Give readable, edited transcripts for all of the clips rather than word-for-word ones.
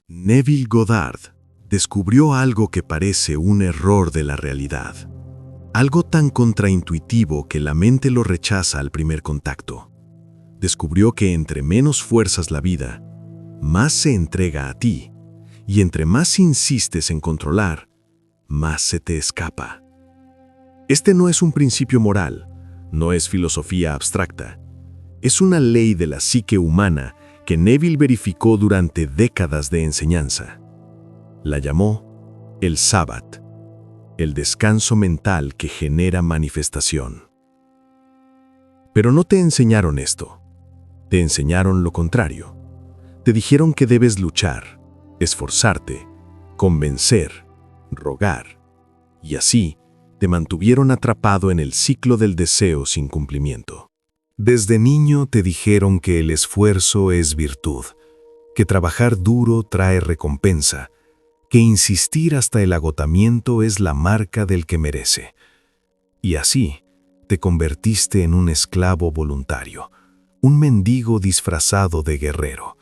Neville Goddard descubrió algo que parece un error de la realidad. Algo tan contraintuitivo que la mente lo rechaza al primer contacto. Descubrió que entre menos fuerzas la vida, más se entrega a ti, y entre más insistes en controlar, más se te escapa. Este no es un principio moral, no es filosofía abstracta. Es una ley de la psique humana que Neville verificó durante décadas de enseñanza. La llamó el Sabbat, el descanso mental que genera manifestación. Pero no te enseñaron esto, te enseñaron lo contrario. Te dijeron que debes luchar, esforzarte, convencer, rogar, y así te mantuvieron atrapado en el ciclo del deseo sin cumplimiento. Desde niño te dijeron que el esfuerzo es virtud, que trabajar duro trae recompensa, que insistir hasta el agotamiento es la marca del que merece. Y así te convertiste en un esclavo voluntario, un mendigo disfrazado de guerrero,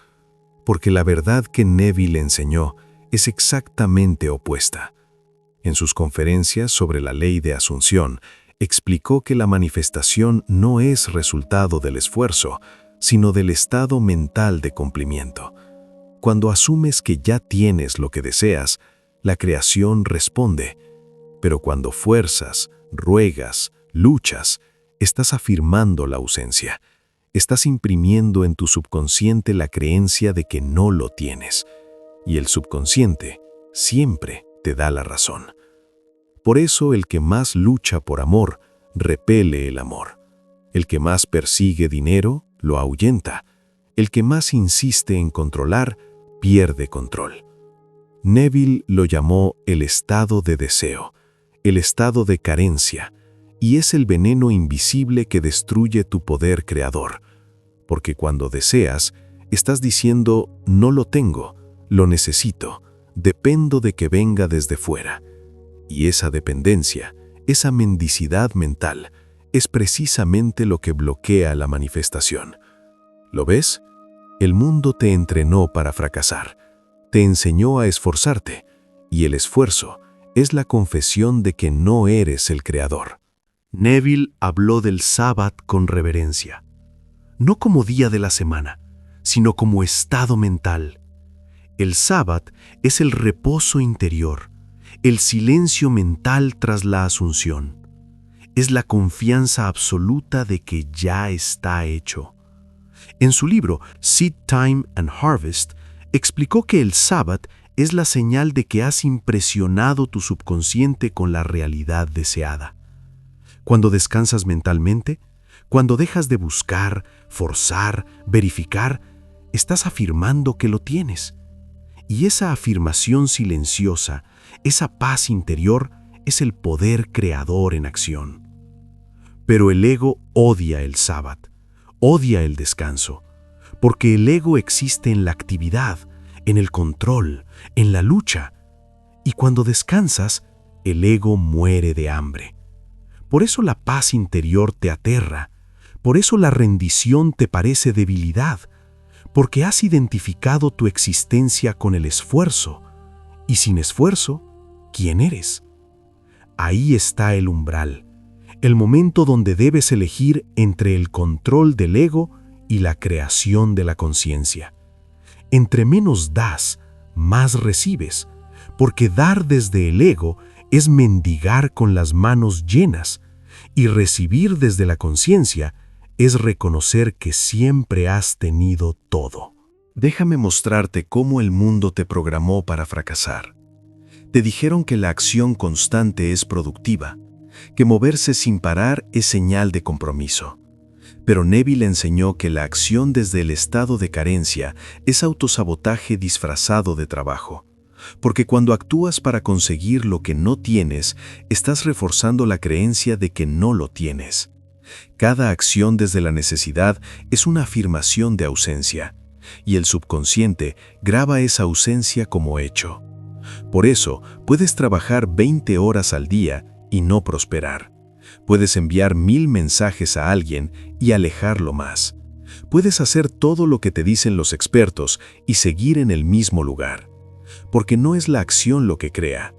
porque la verdad que Neville enseñó es exactamente opuesta. En sus conferencias sobre la ley de Asunción, explicó que la manifestación no es resultado del esfuerzo, sino del estado mental de cumplimiento. Cuando asumes que ya tienes lo que deseas, la creación responde. Pero cuando fuerzas, ruegas, luchas, estás afirmando la ausencia. Estás imprimiendo en tu subconsciente la creencia de que no lo tienes. Y el subconsciente siempre te da la razón. Por eso el que más lucha por amor, repele el amor. El que más persigue dinero, lo ahuyenta. El que más insiste en controlar, pierde control. Neville lo llamó el estado de deseo, el estado de carencia, y es el veneno invisible que destruye tu poder creador. Porque cuando deseas, estás diciendo, no lo tengo, lo necesito, dependo de que venga desde fuera. Y esa dependencia, esa mendicidad mental, es precisamente lo que bloquea la manifestación. ¿Lo ves? El mundo te entrenó para fracasar, te enseñó a esforzarte, y el esfuerzo es la confesión de que no eres el creador. Neville habló del Sabbat con reverencia, no como día de la semana, sino como estado mental. El Sabbat es el reposo interior, el silencio mental tras la asunción. Es la confianza absoluta de que ya está hecho. En su libro Seed Time and Harvest, explicó que el Sabbat es la señal de que has impresionado tu subconsciente con la realidad deseada. Cuando descansas mentalmente, cuando dejas de buscar, forzar, verificar, estás afirmando que lo tienes. Y esa afirmación silenciosa, esa paz interior, es el poder creador en acción. Pero el ego odia el Sabbat, odia el descanso, porque el ego existe en la actividad, en el control, en la lucha. Y cuando descansas, el ego muere de hambre. Por eso la paz interior te aterra, por eso la rendición te parece debilidad, porque has identificado tu existencia con el esfuerzo, y sin esfuerzo, ¿quién eres? Ahí está el umbral, el momento donde debes elegir entre el control del ego y la creación de la conciencia. Entre menos das, más recibes, porque dar desde el ego es mendigar con las manos llenas, y recibir desde la conciencia es reconocer que siempre has tenido todo. Déjame mostrarte cómo el mundo te programó para fracasar. Te dijeron que la acción constante es productiva, que moverse sin parar es señal de compromiso. Pero Neville enseñó que la acción desde el estado de carencia es autosabotaje disfrazado de trabajo, porque cuando actúas para conseguir lo que no tienes, estás reforzando la creencia de que no lo tienes. Cada acción desde la necesidad es una afirmación de ausencia, y el subconsciente graba esa ausencia como hecho. Por eso, puedes trabajar 20 horas al día y no prosperar. Puedes enviar 1000 mensajes a alguien y alejarlo más. Puedes hacer todo lo que te dicen los expertos y seguir en el mismo lugar. porque no es la acción lo que crea,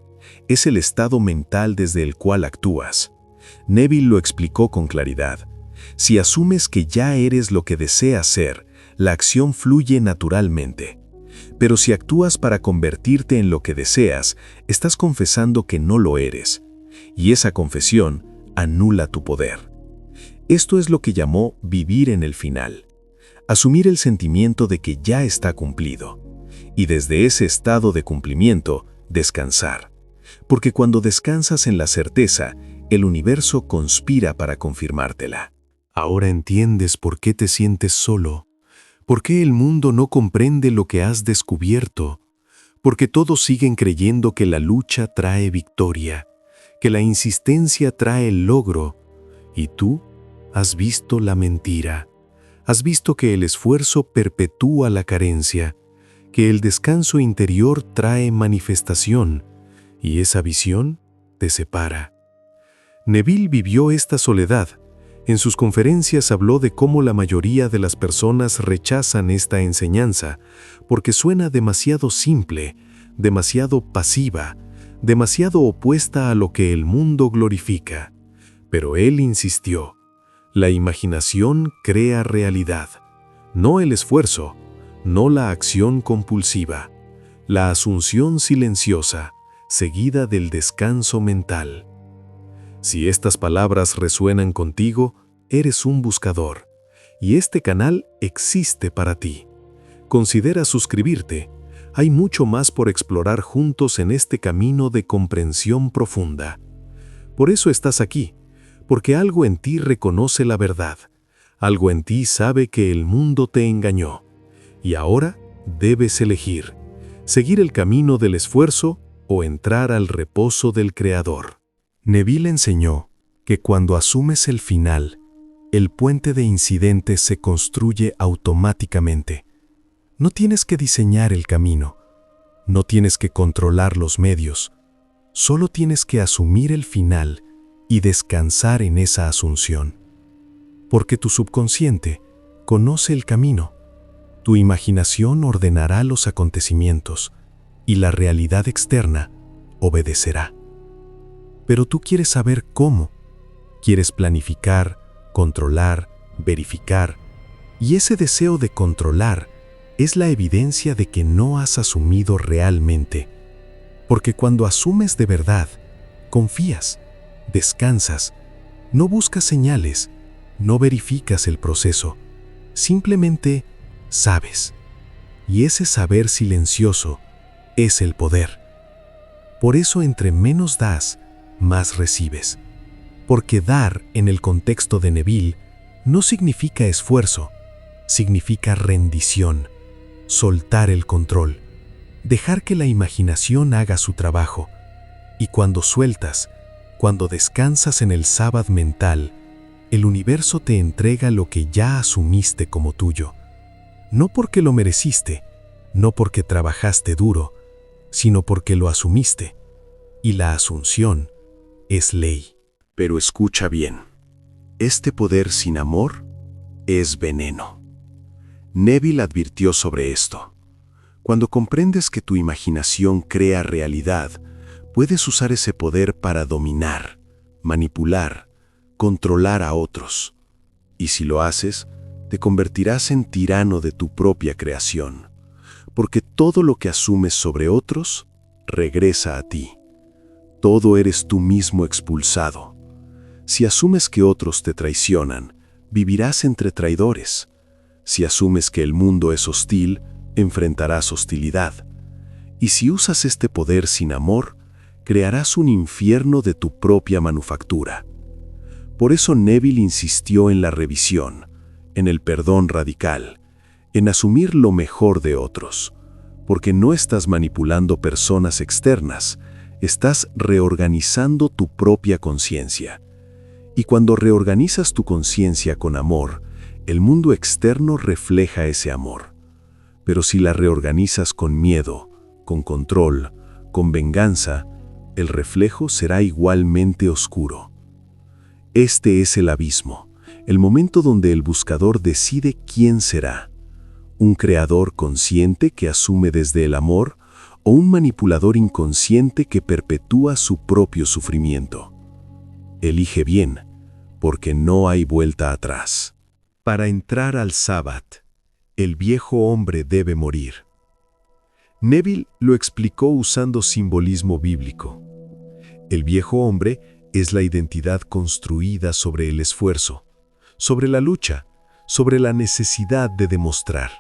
es el estado mental desde el cual actúas. Neville lo explicó con claridad. Si asumes que ya eres lo que deseas ser, la acción fluye naturalmente. Pero si actúas para convertirte en lo que deseas, estás confesando que no lo eres. Y esa confesión anula tu poder. Esto es lo que llamó vivir en el final. Asumir el sentimiento de que ya está cumplido. Y desde ese estado de cumplimiento, descansar. Porque cuando descansas en la certeza, el universo conspira para confirmártela. Ahora entiendes por qué te sientes solo, por qué el mundo no comprende lo que has descubierto, porque todos siguen creyendo que la lucha trae victoria, que la insistencia trae el logro, y tú has visto la mentira. Has visto que el esfuerzo perpetúa la carencia, que el descanso interior trae manifestación, y esa visión te separa. Neville vivió esta soledad. En sus conferencias habló de cómo la mayoría de las personas rechazan esta enseñanza, porque suena demasiado simple, demasiado pasiva, demasiado opuesta a lo que el mundo glorifica. Pero él insistió. La imaginación crea realidad, no el esfuerzo, no la acción compulsiva, la asunción silenciosa, seguida del descanso mental. Si estas palabras resuenan contigo, eres un buscador, y este canal existe para ti. Considera suscribirte. Hay mucho más por explorar juntos en este camino de comprensión profunda. Por eso estás aquí, porque algo en ti reconoce la verdad, algo en ti sabe que el mundo te engañó, y ahora debes elegir, seguir el camino del esfuerzo o entrar al reposo del Creador. Neville enseñó que cuando asumes el final, el puente de incidentes se construye automáticamente. No tienes que diseñar el camino, no tienes que controlar los medios, solo tienes que asumir el final y descansar en esa asunción. Porque tu subconsciente conoce el camino, tu imaginación ordenará los acontecimientos y la realidad externa obedecerá. Pero tú quieres saber cómo, quieres planificar, controlar, verificar, y ese deseo de controlar es la evidencia de que no has asumido realmente. Porque cuando asumes de verdad, confías, descansas, no buscas señales, no verificas el proceso, simplemente sabes. Y ese saber silencioso es el poder. Por eso entre menos das, más recibes. Porque dar, en el contexto de Neville, no significa esfuerzo, significa rendición, soltar el control, dejar que la imaginación haga su trabajo. Y cuando sueltas, cuando descansas en el sábado mental, el universo te entrega lo que ya asumiste como tuyo. No porque lo mereciste, no porque trabajaste duro, sino porque lo asumiste. Y la asunción es ley. Pero escucha bien, este poder sin amor es veneno. Neville advirtió sobre esto. Cuando comprendes que tu imaginación crea realidad, puedes usar ese poder para dominar, manipular, controlar a otros. Y si lo haces, te convertirás en tirano de tu propia creación, porque todo lo que asumes sobre otros regresa a ti. Todo eres tú mismo expulsado. Si asumes que otros te traicionan, vivirás entre traidores. Si asumes que el mundo es hostil, enfrentarás hostilidad. Y si usas este poder sin amor, crearás un infierno de tu propia manufactura. Por eso Neville insistió en la revisión, en el perdón radical, en asumir lo mejor de otros, porque no estás manipulando personas externas, estás reorganizando tu propia conciencia. Y cuando reorganizas tu conciencia con amor, el mundo externo refleja ese amor. Pero si la reorganizas con miedo, con control, con venganza, el reflejo será igualmente oscuro. Este es el abismo, el momento donde el buscador decide quién será. ¿Un creador consciente que asume desde el amor o un manipulador inconsciente que perpetúa su propio sufrimiento. Elige bien, porque no hay vuelta atrás. Para entrar al Sabbat, el viejo hombre debe morir. Neville lo explicó usando simbolismo bíblico. El viejo hombre es la identidad construida sobre el esfuerzo, sobre la lucha, sobre la necesidad de demostrar.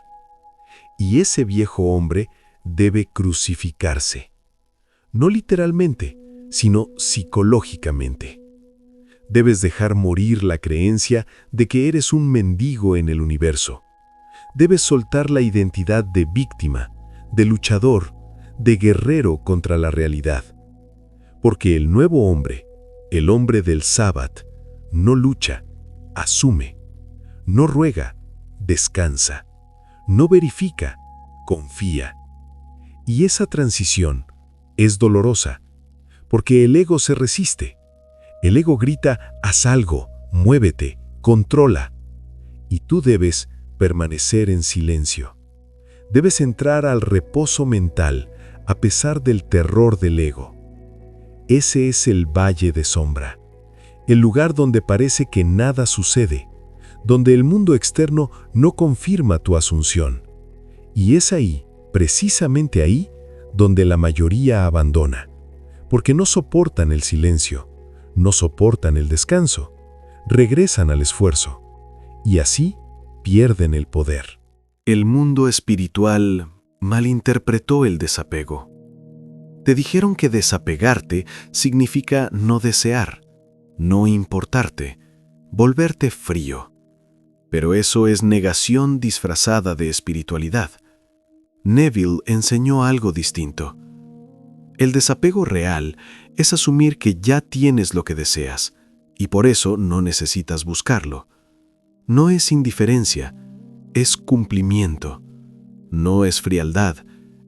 Y ese viejo hombre debe crucificarse. No literalmente, sino psicológicamente. Debes dejar morir la creencia de que eres un mendigo en el universo. Debes soltar la identidad de víctima, de luchador, de guerrero contra la realidad. Porque el nuevo hombre, el hombre del Sabbat, no lucha, asume. No ruega, descansa. No verifica, confía. Y esa transición es dolorosa, porque el ego se resiste. El ego grita, haz algo, muévete, controla. Y tú debes permanecer en silencio. Debes entrar al reposo mental a pesar del terror del ego. Ese es el valle de sombra, el lugar donde parece que nada sucede, donde el mundo externo no confirma tu asunción. Y es ahí, precisamente ahí, donde la mayoría abandona, porque no soportan el silencio, no soportan el descanso, regresan al esfuerzo, y así pierden el poder. El mundo espiritual malinterpretó el desapego. Te dijeron que desapegarte significa no desear, no importarte, volverte frío. Pero eso es negación disfrazada de espiritualidad. Neville enseñó algo distinto. El desapego real es asumir que ya tienes lo que deseas, y por eso no necesitas buscarlo. No es indiferencia, es cumplimiento. No es frialdad,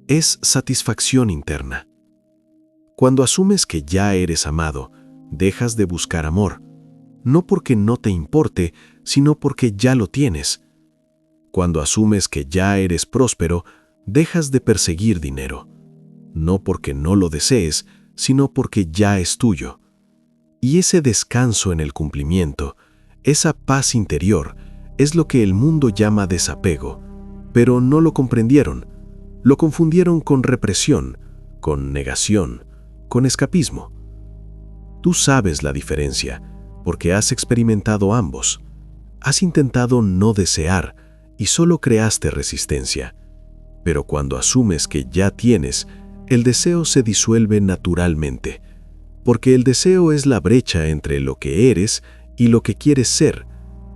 es satisfacción interna. Cuando asumes que ya eres amado, dejas de buscar amor, no porque no te importe, sino porque ya lo tienes. Cuando asumes que ya eres próspero, dejas de perseguir dinero, no porque no lo desees, sino porque ya es tuyo. Y ese descanso en el cumplimiento, esa paz interior, es lo que el mundo llama desapego, pero no lo comprendieron. Lo confundieron con represión, con negación, con escapismo. Tú sabes la diferencia, porque has experimentado ambos. Has intentado no desear y solo creaste resistencia. Pero cuando asumes que ya tienes, el deseo se disuelve naturalmente, porque el deseo es la brecha entre lo que eres y lo que quieres ser,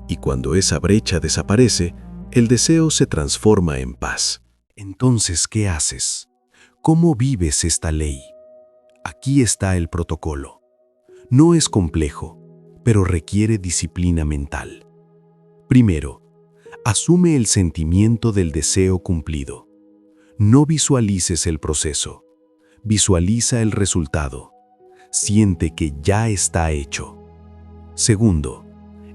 y cuando esa brecha desaparece, el deseo se transforma en paz. Entonces, ¿qué haces? ¿Cómo vives esta ley? Aquí está el protocolo. No es complejo, pero requiere disciplina mental. Primero, asume el sentimiento del deseo cumplido. No visualices el proceso, visualiza el resultado. Siente que ya está hecho. Segundo,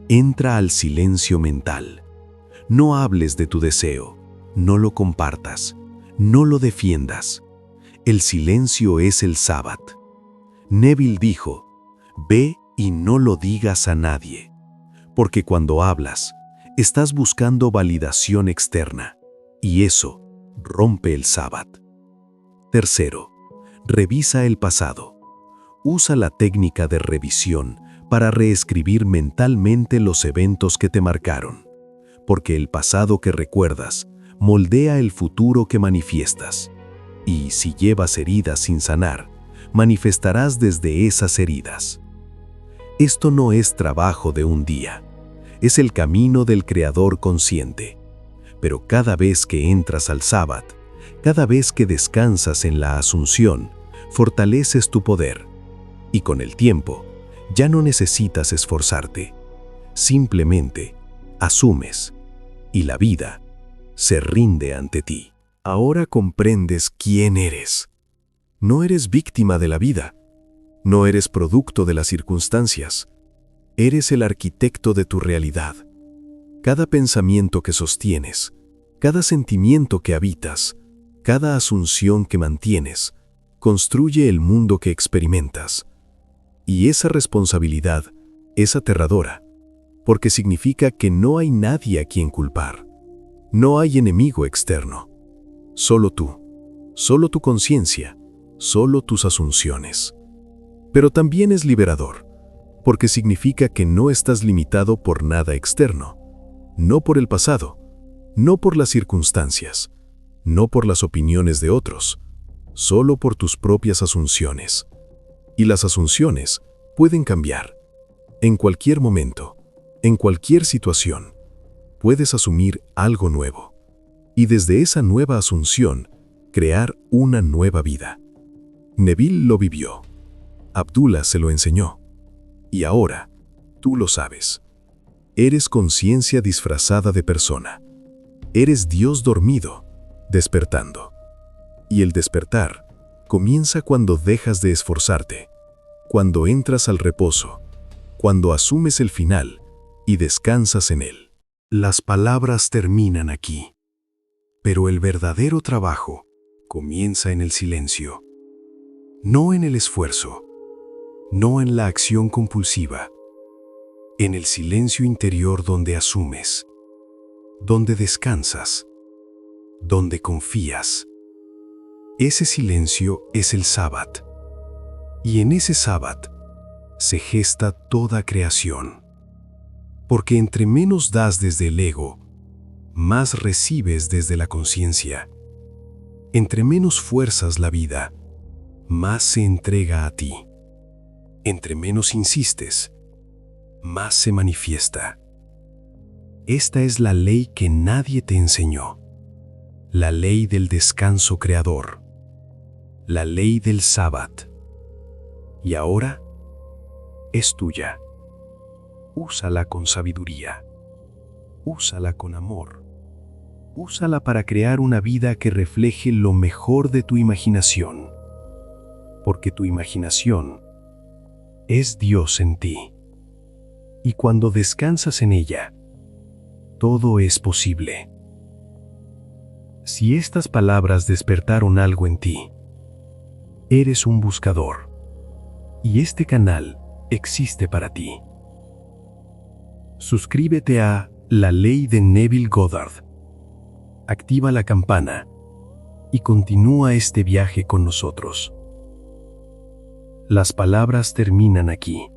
entra al silencio mental. No hables de tu deseo, no lo compartas, no lo defiendas. El silencio es el Sabbat. Neville dijo, ve y no lo digas a nadie, porque cuando hablas, estás buscando validación externa, y eso rompe el Sabbat. Tercero, revisa el pasado. Usa la técnica de revisión para reescribir mentalmente los eventos que te marcaron, porque el pasado que recuerdas moldea el futuro que manifiestas. Y si llevas heridas sin sanar, manifestarás desde esas heridas. Esto no es trabajo de un día, es el camino del Creador consciente. Pero cada vez que entras al Sabbat, cada vez que descansas en la Asunción, fortaleces tu poder. Y con el tiempo, ya no necesitas esforzarte. Simplemente asumes, y la vida se rinde ante ti. Ahora comprendes quién eres. No eres víctima de la vida. No eres producto de las circunstancias. Eres el arquitecto de tu realidad. Cada pensamiento que sostienes, cada sentimiento que habitas, Cada asunción que mantienes construye el mundo que experimentas. Y esa responsabilidad es aterradora, porque significa que no hay nadie a quien culpar. No hay enemigo externo. Solo tú, solo tu conciencia, solo tus asunciones. Pero también es liberador, porque significa que no estás limitado por nada externo, no por el pasado, no por las circunstancias, no por las opiniones de otros, solo por tus propias asunciones. Y las asunciones pueden cambiar. En cualquier momento, en cualquier situación, puedes asumir algo nuevo. Y desde esa nueva asunción, crear una nueva vida. Neville lo vivió. Abdullah se lo enseñó. Y ahora, tú lo sabes. Eres conciencia disfrazada de persona. Eres Dios dormido, despertando. Y el despertar comienza cuando dejas de esforzarte, cuando entras al reposo, cuando asumes el final y descansas en él. Las palabras terminan aquí, pero el verdadero trabajo comienza en el silencio. No en el esfuerzo, no en la acción compulsiva, en el silencio interior donde asumes, donde descansas, donde confías. Ese silencio es el Sabbat, y en ese Sabbat se gesta toda creación. Porque entre menos das desde el ego, más recibes desde la conciencia. Entre menos fuerzas la vida, más se entrega a ti. Entre menos insistes, más se manifiesta. Esta es la ley que nadie te enseñó. La ley del descanso creador. La ley del Sabbat. Y ahora es tuya. Úsala con sabiduría. Úsala con amor. Úsala para crear una vida que refleje lo mejor de tu imaginación. Porque tu imaginación es Dios en ti. Y cuando descansas en ella, todo es posible. Si estas palabras despertaron algo en ti, eres un buscador. Y este canal existe para ti. Suscríbete a La Ley de Neville Goddard. Activa la campana y continúa este viaje con nosotros. Las palabras terminan aquí,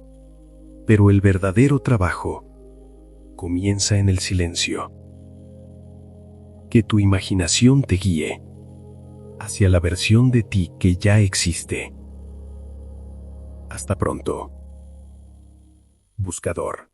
pero el verdadero trabajo comienza en el silencio. Que tu imaginación te guíe hacia la versión de ti que ya existe. Hasta pronto, buscador.